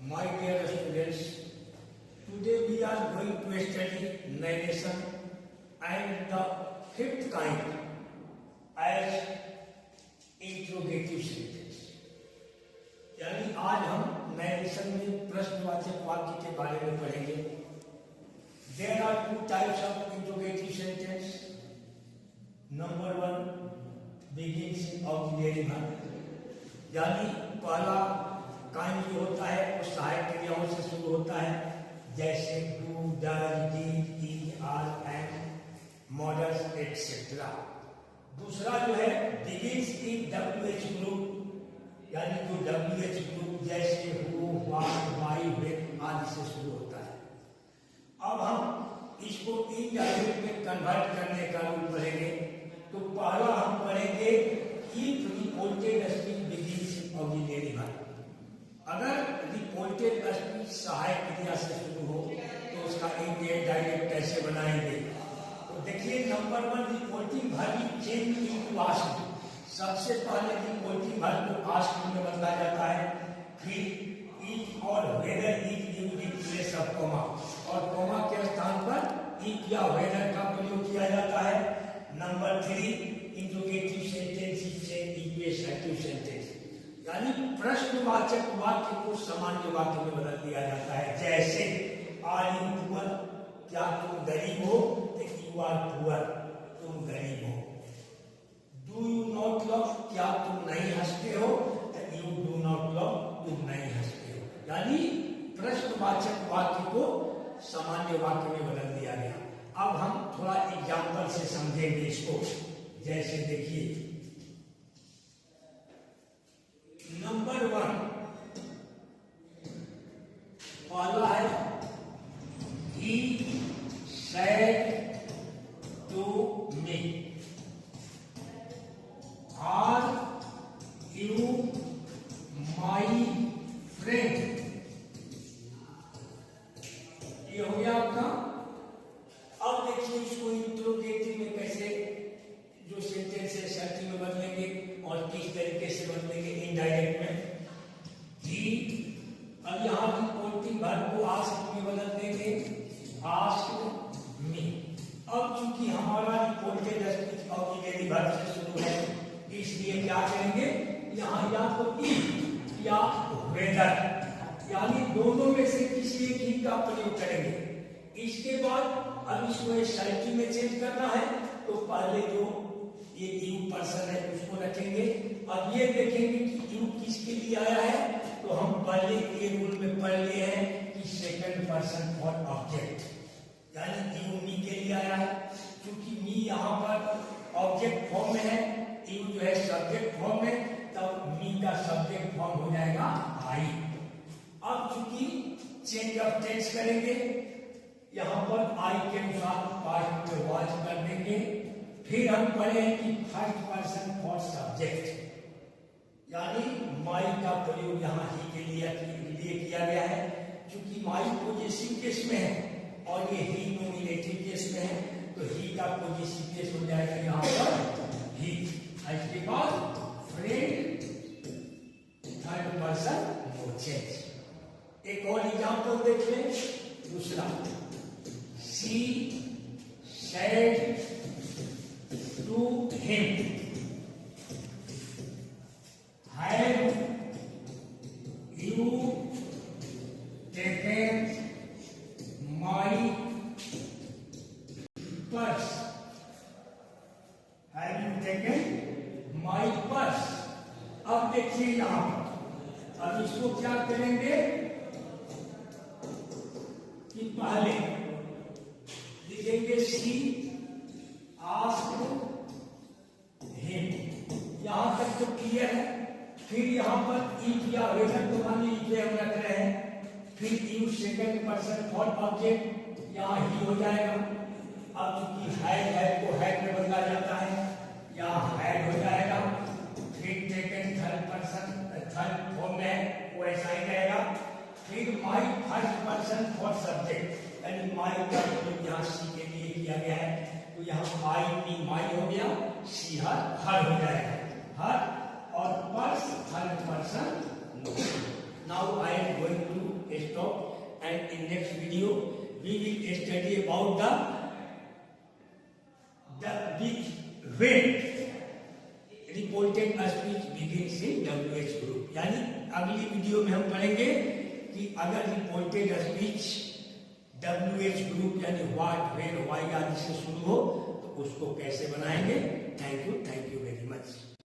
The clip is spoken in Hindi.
My dear students, today we are going to study narration and the fifth kind as interrogative sentence. यानी आज हम नरेशन में प्रश्नवाचक वाक्य के बारे में पढ़ेंगे. There are two types of interrogative sentence. Number one begins in auxiliary verb. यानी पहला काइंड जो होता है वो सहायक क्रियाओं से शुरू होता है, जैसे do, does, did, is, are, and, models etcetera. दूसरा जो है बिगिंस इन WH ग्रुप, यानी जो WH ग्रुप जैसे हु, व्हाट, व्हाई, व्हेन आदि से शुरू होता है. अब हम इसको इनडायरेक्ट में कन्वर्ट करने का रूल पढ़ेंगे. तो पहला हम पढ़ेंगे if reported speech begins in auxiliary verb. अगर रिपोर्टेड स्पीच सहायक क्रिया से शुरू हो तो उसका इनडायरेक्ट कैसे बनाएंगे. तो देखिए, number one reporting verb change into asked. सबसे पहले रिपोर्टिंग वर्ब को आस्क्ड में बदला जाता है. फिर इफ और whether is used in place of comma, और कॉमा के स्थान पर इफ या वेदर का प्रयोग किया जाता है. Number three interrogative sentence is change into assertive sentence, यानी प्रश्नवाचक वाक्य को सामान्य वाक्य में बदल दिया जाता है. जैसे आर यू पुअर, क्या तुम गरीब हो, तो यू आर पुअर, तुम गरीब हो. डू यू नॉट लव, क्या तुम नहीं हंसते हो, तो यू डू नॉट लव, तुम नहीं हंसते हो. यानी प्रश्नवाचक वाक्य को सामान्य वाक्य में बदल दिया गया. अब हम थोड़ा एग्जाम्पल से समझेंगे इसको. जैसे देखिए, नंबर वन पहला है he said to me, are you my friend. ये हो गया आपका. अब देखिए इसको इंट्रोगेटिव में कैसे जो सेंटेंस है सर्टिव में बदलेंगे और किस तरीके से बदलेंगे इनडायरेक्ट में. जी, अब यहाँ रिपोर्टिंग वर्ब को आस्क्ड में बदल देंगे, आस्क्ड मी. अब चूंकि हमारा रिपोर्टेड स्पीच ऑक्सिलरी वर्ब से शुरू है, इसलिए क्या करेंगे, यहाँ या तो इफ या वेदर, यानी दोनों में से किसी एक ही का प्रयोग करेंगे. इसके बाद अब इसको सर्टिव में चेंज करना है, तो पहले जो ये यू पर्सन है उसको रखेंगे. अब ये देखेंगे कि यू किसके लिए आया है, तो हम पहले ये रूल में पढ़ लिए हैं कि सेकंड पर्सन फॉर ऑब्जेक्ट, यानी यू मी के लिए आया है. क्योंकि मी यहाँ पर ऑब्जेक्ट फॉर्म में है, यू जो है सब्जेक्ट फॉर्म में, तब मी का सब्जेक्ट फॉर्म हो जाएगा आई. अब चूंकि चेंज ऑफ टेंस करेंगे, यहाँ पर आई के अनुसार पास्ट में वाच कर देंगे. फिर हम पढ़े कि फर्स्ट पर्सन फॉर सब्जेक्ट, यानी माई का प्रयोग यहाँ ही के लिए किया गया है. क्योंकि माई पॉजिटिव केस में है और ये ही नॉमिनेटिव केस में है, तो ही का पॉजिटिव केस हो जाएगा यहाँ पर ही. इसके बाद friend third person no change. एक और एग्जाम्पल देख लें. दूसरा, she said to him, have you taken my purse, have you taken my purse. अब देखिए यहाँ, अब इसको क्या करेंगे कि पहले लिखेंगे सी आस्क्ड हिम, यहां तक तो क्लियर है. फिर यहां पर इफ या वेदर तो मान लीजिए हम रख रहे हैं. फिर you second person for object, यहां ही हो जाएगा. अब चूंकि हैड को हैड में बदला जाता है, यहां हैड हो जाएगा. फिर second third person third form में है, वो ऐसा ही रहेगा. फिर my first person for subject, यानी माई का प्रयोग यहाँ सी के लिए किया गया है. तो यहाँ आई मी माई हो गया, सी हर हो जाएगा, हर, और पर्स third person. Now I am going to stop, and in next video we will study about the when reported speech begins in WH group. यानी अगली वीडियो में हम पढ़ेंगे कि अगर रिपोर्टेड स्पीच WH ग्रुप यानी व्हाट, व्हेन, व्हाई आदि से शुरू हो तो उसको कैसे बनाएंगे। Thank you very much.